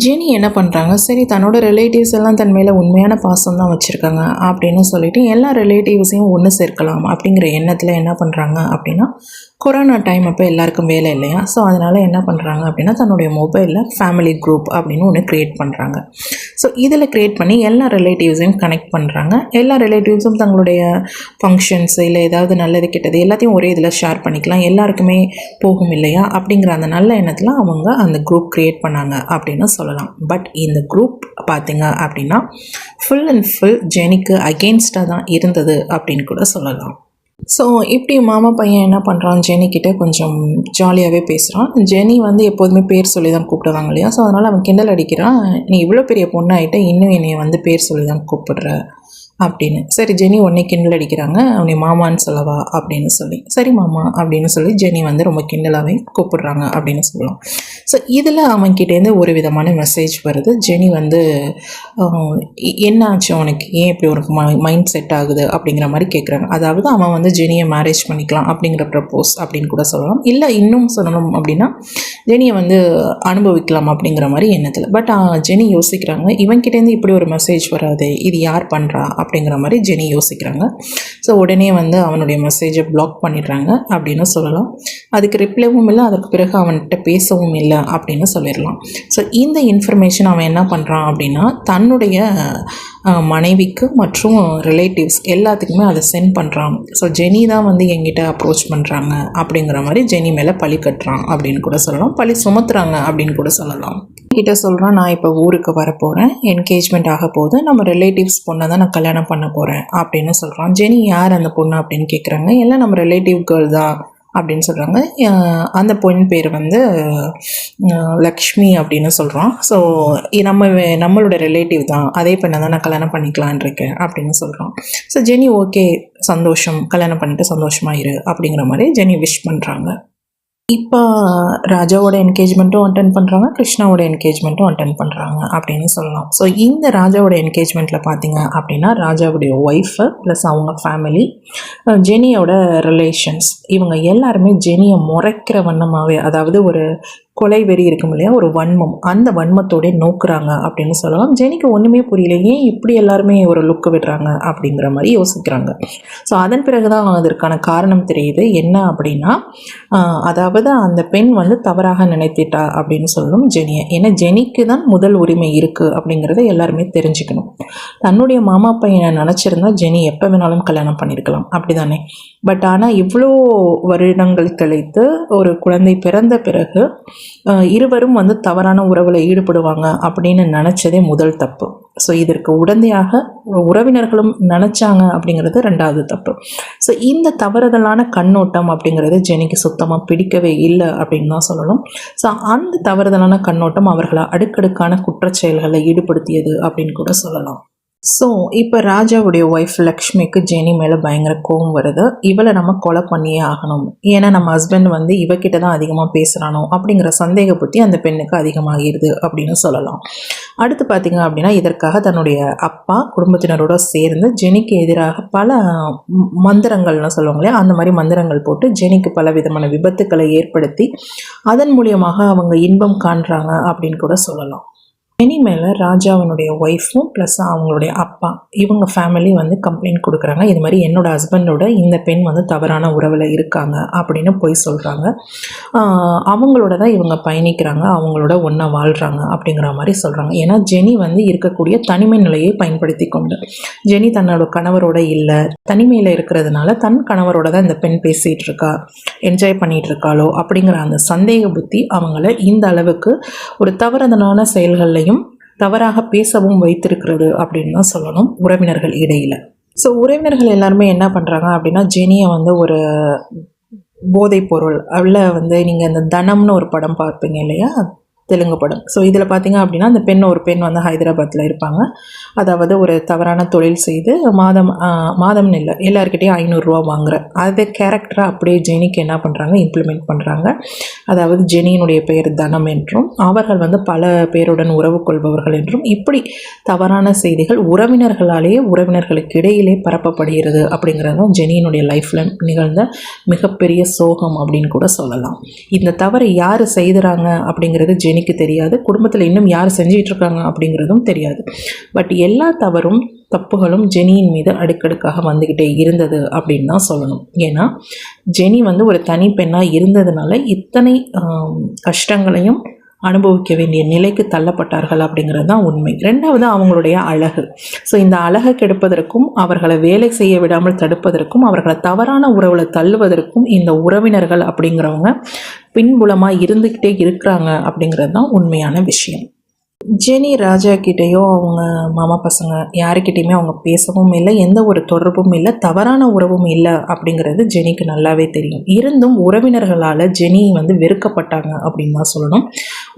Jenny என்ன பண்ணுறாங்க, சரி தன்னோட ரிலேட்டிவ்ஸ் எல்லாம் தன் மேலே உண்மையான பாசம் தான் வச்சுருக்காங்க அப்படின்னு சொல்லிட்டு எல்லா ரிலேட்டிவ்ஸையும் ஒன்று சேர்க்கலாம் அப்படிங்கிற எண்ணத்தில் என்ன பண்ணுறாங்க அப்படின்னா, கொரோனா டைம் அப்போ எல்லாருக்கும் வேலை இல்லையா, ஸோ அதனால் என்ன பண்ணுறாங்க அப்படின்னா தன்னுடைய மொபைலில் ஃபேமிலி குரூப் அப்படின்னு ஒன்று க்ரியேட் பண்ணுறாங்க. ஸோ இதில் க்ரியேட் பண்ணி எல்லா ரிலேட்டிவ்ஸையும் கனெக்ட் பண்ணுறாங்க. எல்லா ரிலேட்டிவ்ஸும் தங்களுடைய ஃபங்க்ஷன்ஸ் இல்லை ஏதாவது நல்லது கெட்டது எல்லாத்தையும் ஒரே இதில் ஷேர் பண்ணிக்கலாம், எல்லாருக்குமே போகும் இல்லையா அப்படிங்கிற அந்த நல்ல எண்ணத்தில் அவங்க அந்த குரூப் க்ரியேட் பண்ணாங்க அப்படின்னு சொல்லலாம். பட் இந்த குரூப் பார்த்திங்க அப்படின்னா ஃபுல் அண்ட் ஃபுல் ஜெனிக்கு அகெயின்ஸ்டாக தான் இருந்தது அப்படின்னு கூட சொல்லலாம். ஸோ இப்படி மாமா பையன் என்ன பண்ணுறான், ஜெனிக்கிட்ட கொஞ்சம் ஜாலியாகவே பேசுகிறான். ஜெனி வந்து எப்போதுமே பேர் சொல்லி தான் கூப்பிடுவாங்க இல்லையா, ஸோ அதனால் அவன் கிண்டல் அடிக்கிறான், நீ இவ்வளோ பெரிய பொண்ணாகிட்ட இன்னும் என்னைய வந்து பேர் சொல்லி தான் கூப்பிடுற அப்படின்னு. சரி, ஜெனி உடனே கிண்டல் அடிக்கிறாங்க, அவனை மாமான்னு சொல்லவா அப்படின்னு சொல்லி. சரி மாமா அப்படின்னு சொல்லி ஜெனி வந்து ரொம்ப கிண்டலாகவே கூப்பிடுறாங்க அப்படின்னு சொல்லலாம். ஸோ இதில் அவன்கிட்டேருந்து ஒரு விதமான மெசேஜ் வருது. ஜெனி வந்து என்ன ஆச்சு உனக்கு, ஏன் இப்படி உனக்கு மைண்ட் செட் ஆகுது அப்படிங்கிற மாதிரி கேட்குறாங்க. அதாவது அவன் வந்து ஜெனியை மேரேஜ் பண்ணிக்கலாம் அப்படிங்கிற ப்ரப்போஸ் அப்படின்னு கூட சொல்லலாம். இல்லை இன்னும் சொல்லணும் அப்படின்னா ஜெனியை வந்து அனுபவிக்கலாம் அப்படிங்கிற மாதிரி எண்ணத்தில். பட் ஜெனி யோசிக்கிறாங்க, இவன்கிட்டேருந்து இப்படி ஒரு மெசேஜ் வராது, இது யார் பண்ணுறா அப்படிங்கிற மாதிரி ஜெனி யோசிக்கிறாங்க. ஸோ உடனே வந்து அவனுடைய மெசேஜை பிளாக் பண்ணிடுறாங்க அப்படின்னு சொல்லலாம். அதுக்கு ரிப்ளைவும் இல்லை, அதுக்கு பிறகு அவன்கிட்ட பேசவும் இல்லை அப்படின்னு சொல்லிடலாம். ஸோ இந்த இன்ஃபர்மேஷன் அவன் என்ன பண்ணுறான் அப்படின்னா தன்னுடைய மனைவிக்கு மற்றும் ரிலேட்டிவ்ஸ் எல்லாத்துக்குமே அதை சென்ட் பண்ணுறான். ஸோ ஜெனி தான் வந்து எங்கிட்ட அப்ரோச் பண்ணுறாங்க அப்படிங்கிற மாதிரி ஜெனி மேலே பழி கட்டுறான் அப்படின்னு கூட சொல்லலாம், பழி சுமத்துறாங்க அப்படின்னு கூட சொல்லலாம். கிட்ட சொல்கிறான், நான் இப்போ ஊருக்கு வரப்போகிறேன், என்கேஜ்மெண்ட் ஆக போகுது, நம்ம ரிலேட்டிவ்ஸ் பொண்ணை தான் நான் கல்யாணம் பண்ண போகிறேன் அப்படின்னு சொல்கிறான். ஜெனி யார் அந்த பொண்ணு அப்படின்னு கேட்குறாங்க. எல்லாம் நம்ம ரிலேட்டிவ் கேர்ள் தான் அப்படின்னு சொல்கிறாங்க. அந்த பொண்ணு பேர் வந்து லக்ஷ்மி அப்படின்னு சொல்கிறான். ஸோ நம்மளோட ரிலேட்டிவ் தான், அதே பெண்ணை தான் நான் கல்யாணம் பண்ணிக்கலான் இருக்கேன் அப்படின்னு சொல்கிறான். ஸோ ஜெனி ஓகே சந்தோஷம், கல்யாணம் பண்ணிட்டு சந்தோஷமாக இரு அப்படிங்கிற மாதிரி ஜெனி விஷ் பண்ணுறாங்க. இப்போ ராஜாவோட என்கேஜ்மெண்ட்டும் அட்டென்ட் பண்ணுறாங்க, கிருஷ்ணாவோட என்கேஜ்மெண்ட்டும் அட்டென்ட் பண்ணுறாங்க அப்படின்னு சொல்லலாம். ஸோ இந்த ராஜாவோட என்கேஜ்மெண்ட்டில் பார்த்தீங்க அப்படின்னா ராஜாவுடைய ஒய்ஃபு ப்ளஸ் அவங்க ஃபேமிலி, ஜெனியோட ரிலேஷன்ஸ், இவங்க எல்லாருமே ஜெனியை முறைக்கிற வண்ணமாகவே, அதாவது ஒரு கொலை வெறி இருக்கும் இல்லையா, ஒரு வன்மம், அந்த வன்மத்தோட நோக்குறாங்க அப்படின்னு சொல்லலாம். ஜெனிக்கு ஒன்றுமே புரியல, ஏன் இப்படி எல்லாருமே ஒரு லுக்கு விடுறாங்க அப்படிங்கிற மாதிரி யோசிக்கிறாங்க. ஸோ அதன் பிறகு தான் அதற்கான காரணம் தெரியுது. என்ன அப்படின்னா அதாவது அந்த பெண் வந்து தவறாக நினைத்திட்டா அப்படின்னு சொல்லணும் ஜெனியை. ஏன்னா ஜெனிக்கு தான் முதல் உரிமை இருக்குது அப்படிங்கிறத எல்லாருமே தெரிஞ்சுக்கணும். தன்னுடைய மாமா பையனை நினச்சிருந்தா ஜெனி எப்போ வேணாலும் கல்யாணம் பண்ணியிருக்கலாம், அப்படி தானே. பட் ஆனால் இவ்வளோ வருடங்கள் கழித்து ஒரு குழந்தை பிறந்த பிறகு இருவரும் வந்து தவறான உறவில் ஈடுபடுவாங்க அப்படின்னு நினச்சதே முதல் தப்பு. ஸோ இதற்கு உடந்தையாக உறவினர்களும் நினச்சாங்க அப்படிங்கிறது ரெண்டாவது தப்பு. ஸோ இந்த தவறுதலான கண்ணோட்டம் அப்படிங்கிறது ஜெனிக்கு சுத்தமாக பிடிக்கவே இல்லை அப்படின்னு தான் சொல்லணும். ஸோ அந்த தவறுதலான கண்ணோட்டம் அவர்களை அடுக்கடுக்கான குற்றச்செயல்களில் ஈடுபடுத்தியது அப்படின்னு கூட சொல்லலாம். ஸோ இப்போ ராஜாவுடைய ஒய்ஃப் லக்ஷ்மிக்கு ஜெனி மேலே பயங்கர கோவம் வருது. இவளை நம்ம கொலை பண்ணியே ஆகணும், ஏன்னா நம்ம ஹஸ்பண்ட் வந்து இவகிட்ட தான் அதிகமாக பேசுகிறானோ அப்படிங்கிற சந்தேக புத்தி அந்த பெண்ணுக்கு அதிகமாகிடுது அப்படின்னு சொல்லலாம். அடுத்து பார்த்திங்க அப்படின்னா இதற்காக தன்னுடைய அப்பா குடும்பத்தினரோட சேர்ந்து ஜெனிக்கு எதிராக பல மந்திரங்கள்னு சொல்லுவாங்களே, அந்த மாதிரி மந்திரங்கள் போட்டு ஜெனிக்கு பல விதமான விபத்துக்களை ஏற்படுத்தி அதன் மூலியமாக அவங்க இன்பம் காண்றாங்க அப்படின்னு கூட சொல்லலாம். ஜெனி மேலே ராஜாவினுடைய ஒய்ஃபும் ப்ளஸ் அவங்களுடைய அப்பா இவங்க ஃபேமிலி வந்து கம்ப்ளைண்ட் கொடுக்குறாங்க. இது மாதிரி என்னோடய ஹஸ்பண்டோட இந்த பெண் வந்து தவறான உறவில் இருக்காங்க அப்படின்னு போய் சொல்கிறாங்க. அவங்களோட தான் இவங்க பயணிக்கிறாங்க, அவங்களோட ஒன்றா வாழ்கிறாங்க அப்படிங்கிற மாதிரி சொல்கிறாங்க. ஏன்னா ஜெனி வந்து இருக்கக்கூடிய தனிமை நிலையை பயன்படுத்தி கொண்டு, ஜெனி தன்னோட கணவரோட இல்லை, தனிமையில் இருக்கிறதுனால தன் கணவரோட தான் இந்த பெண் பேசிகிட்டு இருக்கா, என்ஜாய் பண்ணிகிட்டு இருக்காளோ அப்படிங்கிற அந்த சந்தேக புத்தி அவங்கள இந்த அளவுக்கு ஒரு தவறுதலான செயல்களில் தவறாக பேசவும் வைத்திருக்கிறது அப்படின்னு தான் சொல்லணும் உறவினர்கள் இடையில். ஸோ உறவினர்கள் எல்லாருமே என்ன பண்ணுறாங்க அப்படின்னா ஜெனியை வந்து ஒரு போதைப் பொருள் அதில் வந்து நீங்கள் இந்த தனம்னு ஒரு படம் பார்ப்பீங்க இல்லையா, தெலுங்கு படம். ஸோ இதில் பார்த்திங்க அப்படின்னா அந்த ஒரு பெண் வந்து ஹைதராபாத்தில் இருப்பாங்க. அதாவது ஒரு தவறான தொழில் செய்து மாதம்னு இல்லை எல்லாருக்கிட்டையும் 500 ரூபா வாங்குற அது கேரக்டராக அப்படியே ஜெனிக்கு என்ன பண்ணுறாங்க இம்ப்ளிமெண்ட் பண்ணுறாங்க. அதாவது ஜெனியினுடைய பெயர் தனம் என்றும் அவர்கள் வந்து பல பேருடன் உறவு கொள்பவர்கள் என்றும் இப்படி தவறான செய்திகள் உறவினர்களாலேயே உறவினர்களுக்கு இடையிலே பரப்பப்படுகிறது அப்படிங்கிறது தான் ஜெனியினுடைய லைஃப்பில் நிகழ்ந்த மிகப்பெரிய சோகம் அப்படின்னு கூட சொல்லலாம். இந்த தவறை யார் செய்கிறாங்க அப்படிங்கிறது ஜெனி ஜெனிக்கு தெரியாது. குடும்பத்தில் இன்னும் யார் செஞ்சிட்டு இருக்காங்க அப்படிங்கிறதும் தெரியாது. பட் எல்லா தப்புகளும் ஜெனியின் மீது அடுக்கடுக்காக வந்துக்கிட்டே இருந்தது அப்படின்னு தான் சொல்லணும். ஏன்னா ஜெனி வந்து ஒரு தனி பெண்ணாக இருந்ததுனால இத்தனை கஷ்டங்களையும் அனுபவிக்க வேண்டிய நிலைக்கு தள்ளப்பட்டார்கள் அப்படிங்கிறது தான் உண்மை. ரெண்டாவது அவங்களுடைய அழகு. ஸோ இந்த அழகை கெடுப்பதற்கும் அவர்களை வேலை செய்ய விடாமல் தடுப்பதற்கும் அவர்களை தவறான உறவில் தள்ளுவதற்கும் இந்த உறவினர்கள் அப்படிங்கிறவங்க பின்புலமாக இருந்துக்கிட்டே இருக்கிறாங்க அப்படிங்கிறது தான் உண்மையான விஷயம். ஜெனி ராஜா கிட்டேயோ அவங்க மாமா பசங்க யாருக்கிட்டையுமே அவங்க பேசவும் இல்லை, எந்த ஒரு தொடர்பும் இல்லை, தவறான உறவும் இல்லை அப்படிங்கிறது ஜெனிக்கு நல்லாவே தெரியும். இருந்தும் உறவினர்களால் ஜெனி வந்து வெறுக்கப்பட்டாங்க அப்படின்னு தான் சொல்லணும்.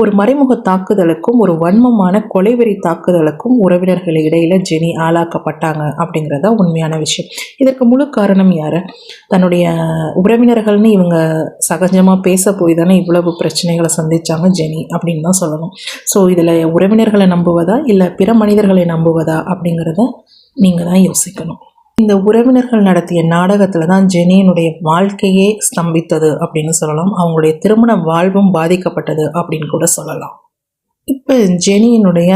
ஒரு மறைமுக தாக்குதலுக்கும் ஒரு வன்மமான கொலைவெறி தாக்குதலுக்கும் உறவினர்கள் இடையில் ஜெனி ஆளாக்கப்பட்டாங்க அப்படிங்கிறது தான் உண்மையான விஷயம். இதற்கு முழு காரணம் யார்? தன்னுடைய உறவினர்கள்னு இவங்க சகஜமாக பேச போய் தானே இவ்வளவு பிரச்சனைகளை சந்தித்தாங்க ஜெனி அப்படின்னு தான் சொல்லணும். ஸோ இதில் உறவினர்களை நம்புவதா இல்லை பிற மனிதர்களை நம்புவதா அப்படிங்கிறத நீங்கள் தான் யோசிக்கணும். இந்த உறவினர்கள் நடத்திய நாடகத்தில் தான் ஜெனியினுடைய வாழ்க்கையே ஸ்தம்பித்தது அப்படின்னு சொல்லலாம். அவங்களுடைய திருமண வாழ்வும் பாதிக்கப்பட்டது அப்படின்னு கூட சொல்லலாம். இப்போ ஜெனியினுடைய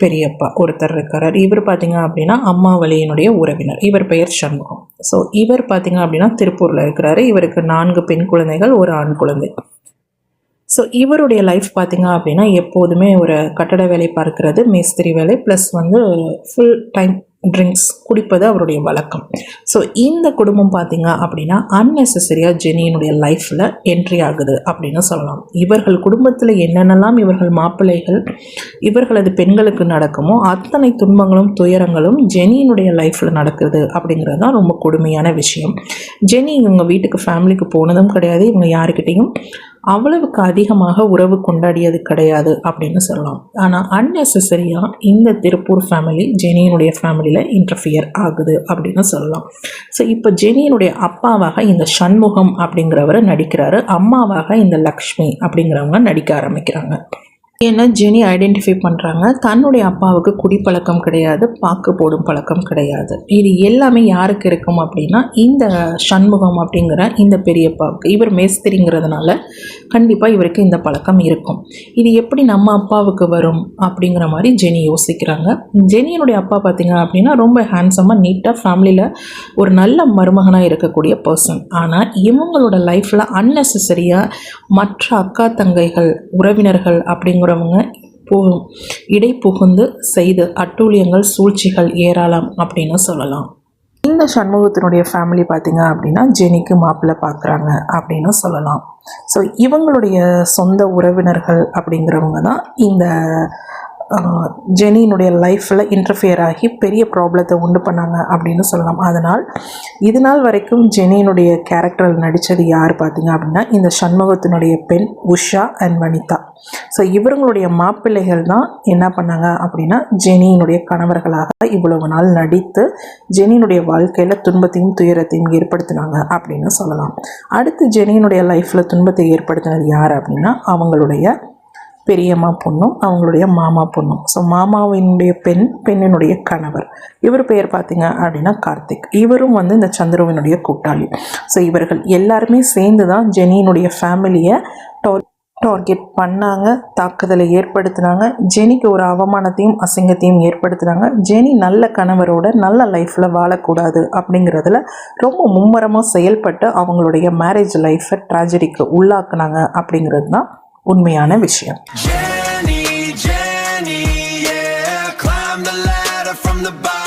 பெரியப்பா ஒருத்தர் இருக்கார். இவர் பார்த்திங்க அப்படின்னா அம்மா வழியினுடைய உறவினர். இவர் பெயர் சண்முகம். ஸோ இவர் பார்த்திங்க அப்படின்னா திருப்பூரில் இருக்கிறாரு. இவருக்கு 4 பெண் குழந்தைகள், ஒரு ஆண் குழந்தை. ஸோ இவருடைய லைஃப் பார்த்திங்க அப்படின்னா எப்போதுமே ஒரு கட்டட வேலை பார்க்கிறது, மேஸ்திரி வேலை, ப்ளஸ் வந்து ஃபுல் டைம் ட்ரிங்க்ஸ் குடிப்பது அவருடைய வழக்கம். ஸோ இந்த குடும்பம் பார்த்திங்க அப்படின்னா அன்னெசரியாக ஜெனியினுடைய லைஃப்பில் என்ட்ரி ஆகுது அப்படின்னு சொல்லலாம். இவர்கள் குடும்பத்தில் என்னென்னலாம் இவர்கள் மாப்பிள்ளைகள் இவர்களது பெண்களுக்கு நடக்குமோ அத்தனை துன்பங்களும் துயரங்களும் ஜெனியினுடைய லைஃப்பில் நடக்குது அப்படிங்கிறது தான் ரொம்ப கொடுமையான விஷயம். ஜெனி இவங்க வீட்டுக்கு ஃபேமிலிக்கு போனதும் கிடையாது, இவங்க யாருக்கிட்டையும் அவ்வளவுக்கு அதிகமாக உறவு கொண்டாடியது கிடையாது அப்படின்னு சொல்லலாம். ஆனால் அன்னெசரியாக இந்த திருப்பூர் ஃபேமிலி ஜெனியினுடைய ஃபேமிலியில் இன்டர்ஃபியர் ஆகுது அப்படின்னு சொல்லலாம். ஸோ இப்போ ஜெனியினுடைய அப்பாவாக இந்த சண்முகம் அப்படிங்கிறவரை நடிக்கிறாரு, அம்மாவாக இந்த லக்ஷ்மி அப்படிங்கிறவங்க நடிக்க ஆரம்பிக்கிறாங்க. ஏன்னா ஜெனி ஐடென்டிஃபை பண்ணுறாங்க தன்னுடைய அப்பாவுக்கு குடிப்பழக்கம் கிடையாது, பாக்கு போடும் பழக்கம் கிடையாது. இது எல்லாமே யாருக்கு இருக்கும் அப்படின்னா இந்த சண்முகம் அப்படிங்கிற இந்த பெரியப்பாவுக்கு. இவர் மேஸ்திரிங்கிறதுனால கண்டிப்பாக இவருக்கு இந்த பழக்கம் இருக்கும். இது எப்படி நம்ம அப்பாவுக்கு வரும் அப்படிங்கிற மாதிரி ஜெனி யோசிக்கிறாங்க. ஜெனியினுடைய அப்பா பார்த்திங்க அப்படின்னா ரொம்ப ஹேண்ட்ஸமாக நீட்டாக ஃபேமிலியில் ஒரு நல்ல மருமகனாக இருக்கக்கூடிய பர்சன். ஆனால் இவங்களோட லைஃப்பில் அன்னெசரியாக மற்ற அக்கா தங்கைகள் உறவினர்கள் அப்படிங்கிற இடை புகுந்து செய்து அட்டூழியங்கள் சூழ்ச்சிகள் ஏராளம் அப்படின்னு சொல்லலாம். இந்த சண்முகத்தினுடைய ஃபேமிலி பார்த்திங்க அப்படின்னா ஜெனிக்கு மாப்பிள்ளை பார்க்குறாங்க அப்படின்னு சொல்லலாம். ஸோ இவங்களுடைய சொந்த உறவினர்கள் அப்படிங்கிறவங்க தான் இந்த ஜெனியினுடைய லைஃப்பில் இன்டர்ஃபியர் ஆகி பெரிய ப்ராப்ளத்தை உண்டு பண்ணாங்க அப்படின்னு சொல்லலாம். அதனால் இது நாள் வரைக்கும் ஜெனியினுடைய கேரக்டரில் நடித்தது யார் பார்த்திங்க அப்படின்னா இந்த சண்முகத்தினுடைய பெண் உஷா அண்ட் வனிதா. ஸோ இவங்களுடைய மாப்பிள்ளைகள் தான் என்ன பண்ணாங்க அப்படின்னா ஜெனியினுடைய கணவர்களாக இவ்வளவு நாள் நடித்து ஜெனியினுடைய வாழ்க்கையில் துன்பத்தையும் துயரத்தையும் ஏற்படுத்தினாங்க அப்படின்னு சொல்லலாம். அடுத்து ஜெனியினுடைய லைஃப்பில் துன்பத்தை ஏற்படுத்தினது யார் அப்படின்னா அவங்களுடைய பெரியம்மா பொண்ணும் அவங்களுடைய மாமா பொண்ணும். ஸோ மாமாவினுடைய பெண்ணினுடைய கணவர், இவர் பெயர் பார்த்திங்க அப்படின்னா கார்த்திக். இவரும் வந்து இந்த சந்திரவினுடைய கூட்டாளி. ஸோ இவர்கள் எல்லாருமே சேர்ந்து தான் ஜெனியினுடைய ஃபேமிலியை டார்கெட் பண்ணாங்க, தாக்குதலை ஏற்படுத்தினாங்க, ஜெனிக்கு ஒரு அவமானத்தையும் அசிங்கத்தையும் ஏற்படுத்தினாங்க. ஜெனி நல்ல கணவரோட நல்ல லைஃப்பில் வாழக்கூடாது அப்படிங்கிறதுல ரொம்ப மும்முரமாக செயல்பட்டு அவங்களுடைய மேரேஜ் லைஃப்பை ட்ராஜடிக்கு உள்ளாக்குனாங்க அப்படிங்கிறது தான் உண்மையான விஷயம். Jenny, yeah, climb the ladder from the bottom.